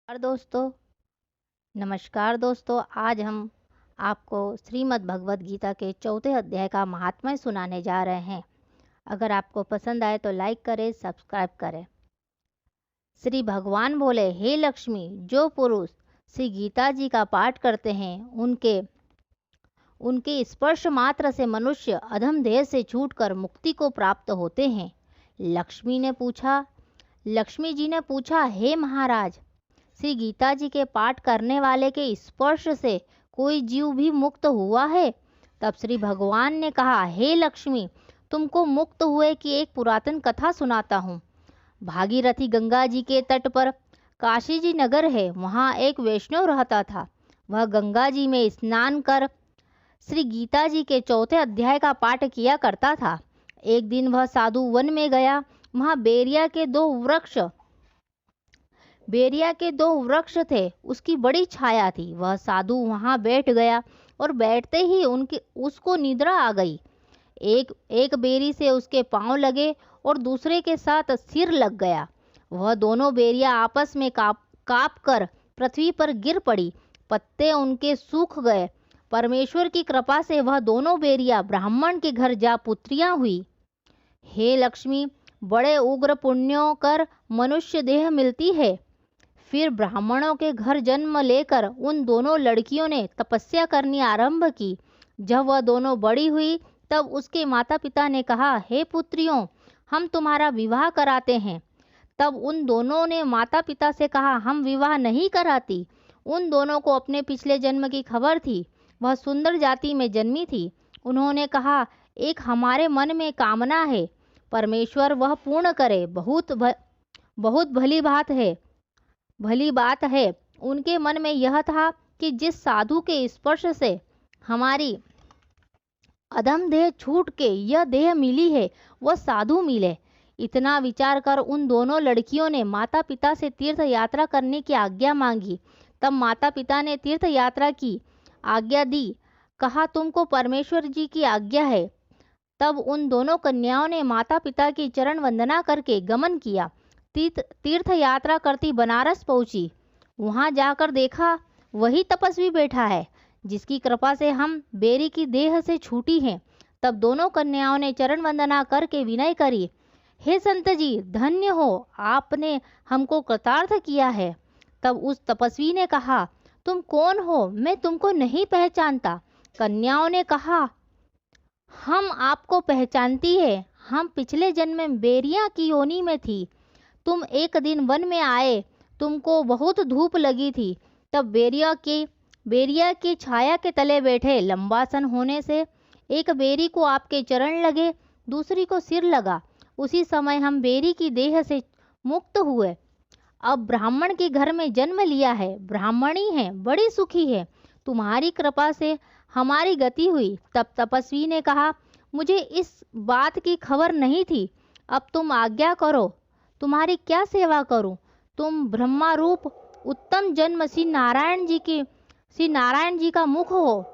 नमस्कार दोस्तों, आज हम आपको श्रीमद् भगवद गीता के चौथे अध्याय का महात्म्य सुनाने जा रहे हैं। अगर आपको पसंद आए तो लाइक करें, सब्सक्राइब करें। श्री भगवान बोले, हे लक्ष्मी, जो पुरुष श्री गीता जी का पाठ करते हैं उनके उनके स्पर्श मात्र से मनुष्य अधम देह से छूटकर मुक्ति को प्राप्त होते हैं। लक्ष्मी जी ने पूछा, हे महाराज, श्री गीता जी के पाठ करने वाले के स्पर्श से कोई जीव भी मुक्त हुआ है? तब श्री भगवान ने कहा, हे लक्ष्मी, तुमको मुक्त हुए की एक पुरातन कथा सुनाता हूँ। भागीरथी गंगा जी के तट पर काशी जी नगर है। वहाँ एक वैष्णव रहता था। वह गंगा जी में स्नान कर श्री गीता जी के चौथे अध्याय का पाठ किया करता था। एक दिन वह साधु वन में गया। वहाँ बेरिया के दो वृक्ष थे। उसकी बड़ी छाया थी। वह साधु वहां बैठ गया और बैठते ही उसको निद्रा आ गई। एक बेरी से उसके पांव लगे और दूसरे के साथ सिर लग गया। वह दोनों बेरियां आपस में काप कर पृथ्वी पर गिर पड़ी। पत्ते उनके सूख गए। परमेश्वर की कृपा से वह दोनों बेरियां ब्राह्मण के घर जा पुत्रियां हुई। हे लक्ष्मी, बड़े उग्र पुण्यों कर मनुष्य देह मिलती है। फिर ब्राह्मणों के घर जन्म लेकर उन दोनों लड़कियों ने तपस्या करनी आरंभ की। जब वह दोनों बड़ी हुई तब उसके माता पिता ने कहा, हे पुत्रियों, हम तुम्हारा विवाह कराते हैं। तब उन दोनों ने माता पिता से कहा, हम विवाह नहीं कराती। उन दोनों को अपने पिछले जन्म की खबर थी। वह सुंदर जाति में जन्मी थी। उन्होंने कहा, एक हमारे मन में कामना है, परमेश्वर वह पूर्ण करे। बहुत भली बात है। उनके मन में यह था कि जिस साधु के स्पर्श से हमारी अधम देह छूट के यह देह मिली है, वह साधु मिले। इतना विचार कर उन दोनों लड़कियों ने माता पिता से तीर्थ यात्रा करने की आज्ञा मांगी। तब माता पिता ने तीर्थ यात्रा की आज्ञा दी। कहा, तुमको परमेश्वर जी की आज्ञा है। तब उन दोनों कन्याओं ने माता पिता की चरण वंदना करके गमन किया। तीर्थ यात्रा करती बनारस पहुंची। वहां जाकर देखा, वही तपस्वी बैठा है जिसकी कृपा से हम बेरी की देह से छूटी हैं। तब दोनों कन्याओं ने चरण वंदना करके विनय करी, हे संत जी, धन्य हो, आपने हमको कृतार्थ किया है। तब उस तपस्वी ने कहा, तुम कौन हो? मैं तुमको नहीं पहचानता। कन्याओं ने कहा, हम आपको पहचानती है। हम पिछले जन्म में बेरिया की योनि में थी। तुम एक दिन वन में आए। तुमको बहुत धूप लगी थी। तब बेरिया की छाया के तले बैठे। लंबा सन होने से एक बेरी को आपके चरण लगे, दूसरी को सिर लगा। उसी समय हम बेरी की देह से मुक्त हुए। अब ब्राह्मण के घर में जन्म लिया है। ब्राह्मणी है, बड़ी सुखी है। तुम्हारी कृपा से हमारी गति हुई। तब तपस्वी ने कहा, मुझे इस बात की खबर नहीं थी। अब तुम आज्ञा करो, तुम्हारी क्या सेवा करूं? तुम ब्रह्मा रूप उत्तम जन्म श्री नारायण जी का मुख हो।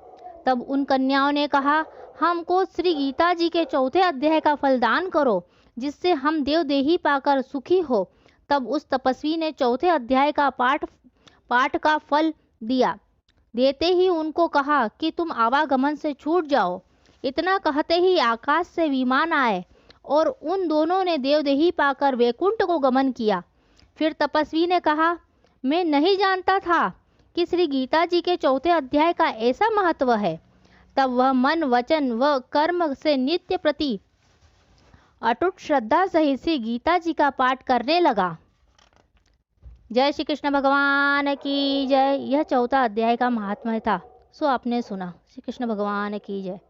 तब उन कन्याओं ने कहा, हमको श्री गीता जी के चौथे अध्याय का फल दान करो, जिससे हम देवदेही पाकर सुखी हो। तब उस तपस्वी ने चौथे अध्याय का पाठ का फल दिया। देते ही उनको कहा कि तुम आवागमन से छूट जाओ। इतना कहते ही आकाश से विमान आए और उन दोनों ने देवदेही पाकर वैकुंठ को गमन किया। फिर तपस्वी ने कहा, मैं नहीं जानता था कि श्री गीता जी के चौथे अध्याय का ऐसा महत्व है। तब वह मन, वचन व कर्म से नित्य प्रति अटूट श्रद्धा सहित श्री गीता जी का पाठ करने लगा। जय श्री कृष्ण भगवान की जय। यह चौथा अध्याय का महात्म्य था। सो आपने सुना। श्री कृष्ण भगवान की जय।